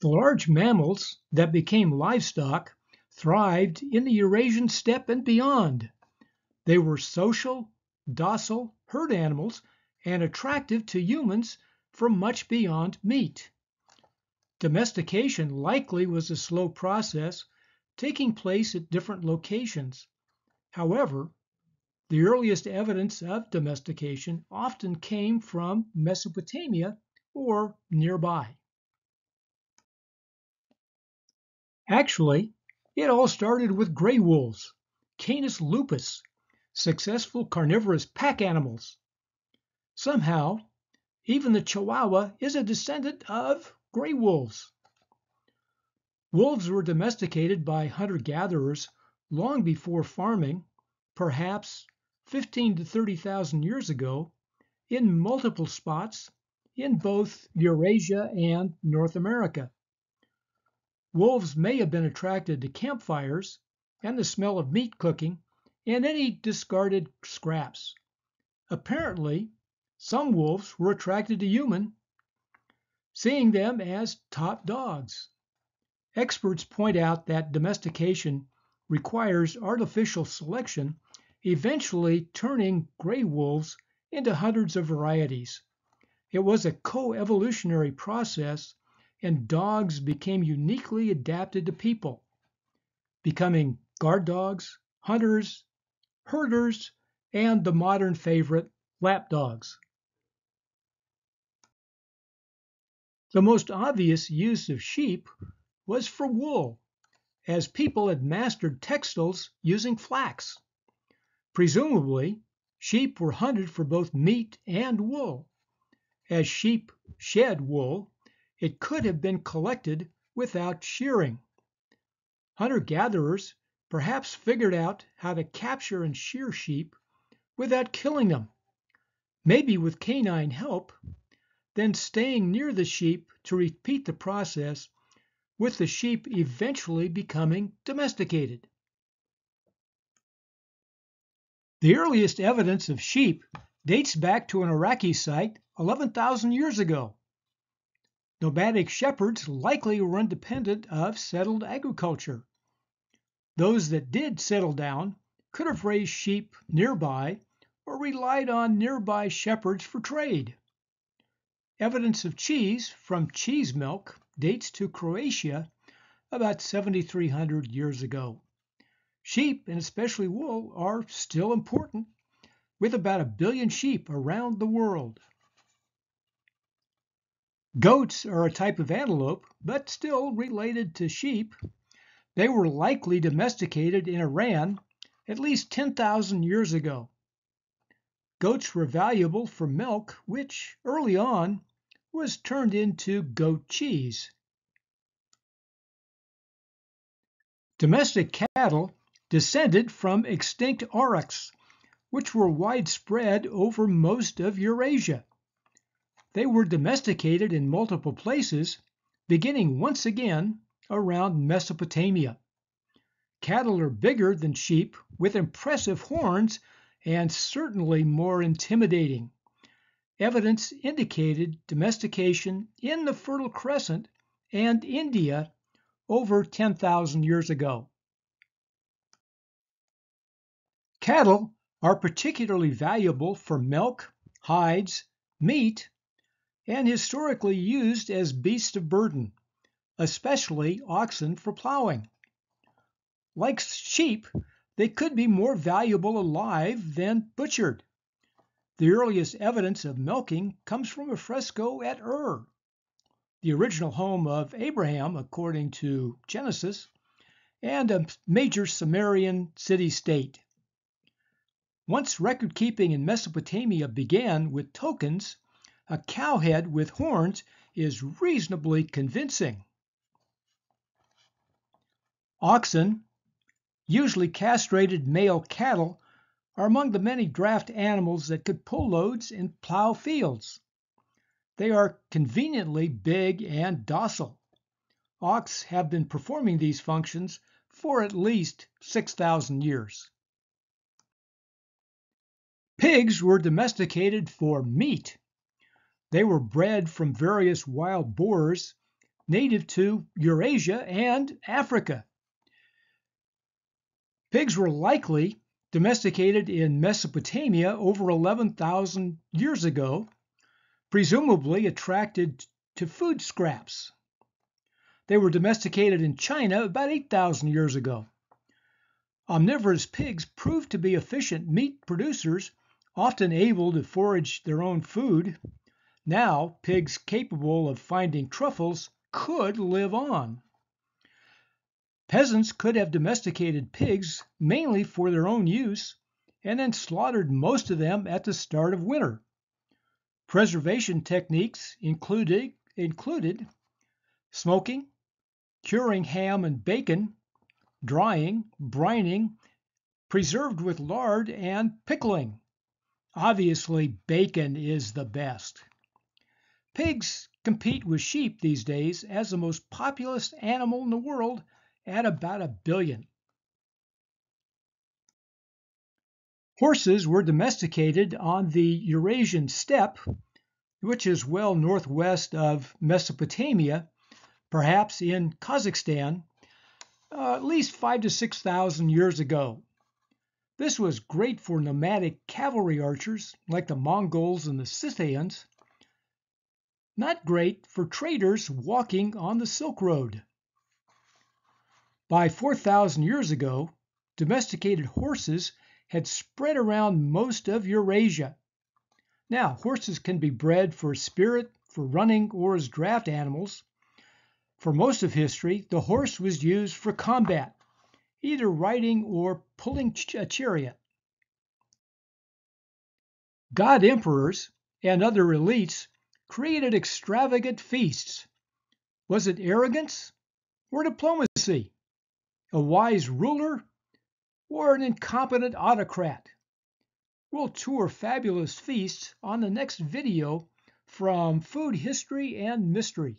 The large mammals that became livestock thrived in the Eurasian steppe and beyond. They were social, docile herd animals and attractive to humans for much beyond meat. Domestication likely was a slow process taking place at different locations. However, the earliest evidence of domestication often came from Mesopotamia or nearby. Actually, it all started with gray wolves, Canis lupus, successful carnivorous pack animals. Somehow, even the Chihuahua is a descendant of gray wolves. Wolves were domesticated by hunter-gatherers long before farming, perhaps 15 to 30,000 years ago, in multiple spots in both Eurasia and North America. Wolves may have been attracted to campfires and the smell of meat cooking and any discarded scraps. Apparently, some wolves were attracted to humans, seeing them as top dogs. Experts point out that domestication requires artificial selection, eventually turning gray wolves into hundreds of varieties. It was a co-evolutionary process, and dogs became uniquely adapted to people, becoming guard dogs, hunters, herders, and the modern favorite, lap dogs. The most obvious use of sheep was for wool, as people had mastered textiles using flax. Presumably, sheep were hunted for both meat and wool. As sheep shed wool, it could have been collected without shearing. Hunter-gatherers perhaps figured out how to capture and shear sheep without killing them, maybe with canine help, then staying near the sheep to repeat the process, with the sheep eventually becoming domesticated. The earliest evidence of sheep dates back to an Iraqi site 11,000 years ago. Nomadic shepherds likely were independent of settled agriculture. Those that did settle down could have raised sheep nearby or relied on nearby shepherds for trade. Evidence of cheese from cheese milk dates to Croatia about 7,300 years ago. Sheep, and especially wool, are still important, with about 1 billion sheep around the world. Goats are a type of antelope, but still related to sheep. They were likely domesticated in Iran at least 10,000 years ago. Goats were valuable for milk, which early on was turned into goat cheese. Domestic cattle descended from extinct aurochs, which were widespread over most of Eurasia. They were domesticated in multiple places, beginning once again around Mesopotamia. Cattle are bigger than sheep, with impressive horns and certainly more intimidating. Evidence indicated domestication in the Fertile Crescent and India over 10,000 years ago. Cattle are particularly valuable for milk, hides, meat, and historically used as beasts of burden, especially oxen for plowing. Like sheep, they could be more valuable alive than butchered. The earliest evidence of milking comes from a fresco at Ur, the original home of Abraham according to Genesis, and a major Sumerian city-state. Once record-keeping in Mesopotamia began with tokens, a cow head with horns is reasonably convincing. Oxen, usually castrated male cattle, are among the many draft animals that could pull loads and plow fields. They are conveniently big and docile. Ox have been performing these functions for at least 6,000 years. Pigs were domesticated for meat. They were bred from various wild boars, native to Eurasia and Africa. Pigs were likely domesticated in Mesopotamia over 11,000 years ago, presumably attracted to food scraps. They were domesticated in China about 8,000 years ago. Omnivorous pigs proved to be efficient meat producers, often able to forage their own food. Now, pigs capable of finding truffles could live on. Peasants could have domesticated pigs mainly for their own use and then slaughtered most of them at the start of winter. Preservation techniques included smoking, curing ham and bacon, drying, brining, preserved with lard, and pickling. Obviously, bacon is the best. Pigs compete with sheep these days as the most populous animal in the world at about 1 billion. Horses were domesticated on the Eurasian steppe, which is well northwest of Mesopotamia, perhaps in Kazakhstan, at least 5,000 to 6,000 years ago. This was great for nomadic cavalry archers like the Mongols and the Scythians, not great for traders walking on the Silk Road. By 4,000 years ago, domesticated horses had spread around most of Eurasia. Now, horses can be bred for spirit, for running, or as draft animals. For most of history, the horse was used for combat, either riding or pulling a chariot. God emperors and other elites created extravagant feasts. Was it arrogance or diplomacy? A wise ruler or an incompetent autocrat? We'll tour fabulous feasts on the next video from Food History and Mystery.